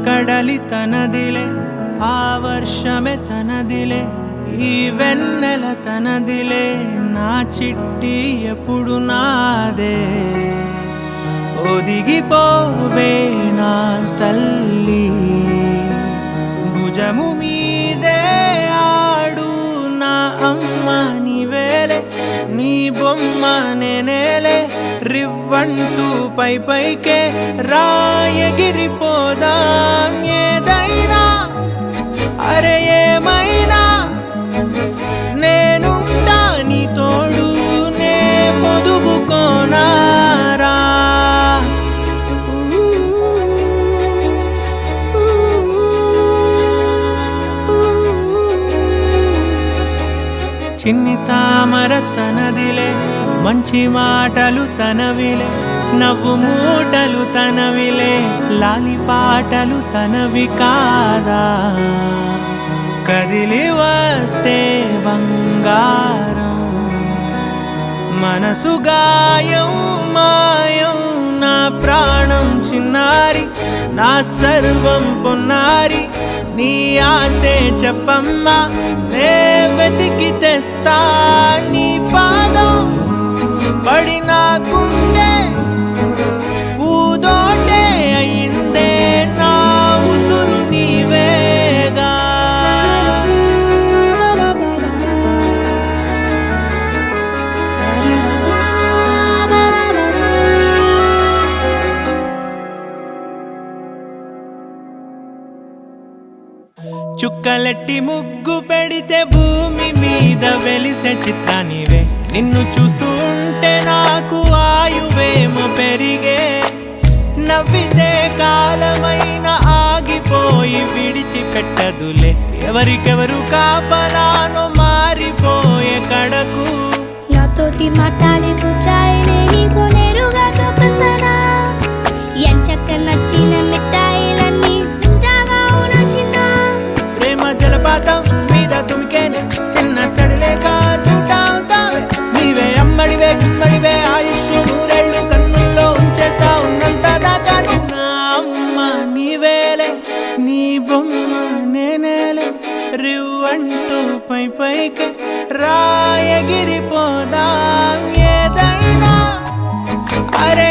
కడలి తనదిలే ఆ వర్షమే తనదిలే ఈ వెన్నెల తనదిలే నా చిట్టి ఎప్పుడు నాదే ఒదిగిపోవే నా తల్లి భుజము మీదే ఆడు నా అమ్మ నీవేలే నీ బొమ్మ నేనేలే రివ్వంటూ పై పైకే రాయగిరిపోదాం ఏదైనా అరే ఏమైనా నేనుంటా నీ తోడు నే పొదుగుకోనారా చిన్ని తామర తనదిలే మంచి మాటలు తనవిలే నవ్వు మూటలు తనవిలే లాలి పాటలు తనవి కాదా కదిలి వస్తే బంగారం మనసు గాయం మాయం నా ప్రాణం చిన్నారి నా సర్వం పొన్నారి నీ ఆశే చెప్పమ్మా నే వెతికి తెస్తా నీ పాదం పడి నాకుండే పూదోటే అయిందే నా ఉసురు నీవేగా చుక్కలెట్టి ముగ్గు పెడితే భూమి మీద వెలిసే చిత్రానివే నిన్ను చూస్తూ ఉంటే నాకు ఆయువేమో పెరిగే నవ్వితే కాలమైన ఆగిపోయి విడిచిపెట్టదులే ఎవరికెవరు కాపలానో మారిపోయే కడకు నాతోటి మాట్లాడే పుచ్చాయినే నీకు నేరుగా చూపించనా ఎంచక్క నచ్చిన మిఠాయిలన్నీ తింటాగా నచ్చిన ప్రేమ జలపాతం మీద తుమికేనే చిన్న సడిలేక చూటావుతావే నీవే అమ్మడివే గుమ్మడివే ఆయుష్ నూరేళ్ళు కన్నుల్లో ఉంచేస్తా ఉన్నంత దాకా నా అమ్మ నీవేలే నీ బొమ్మ నేనేలే రివ్వంటూ పై పైకి రాయగిరిపోదాం ఏదైనా అరే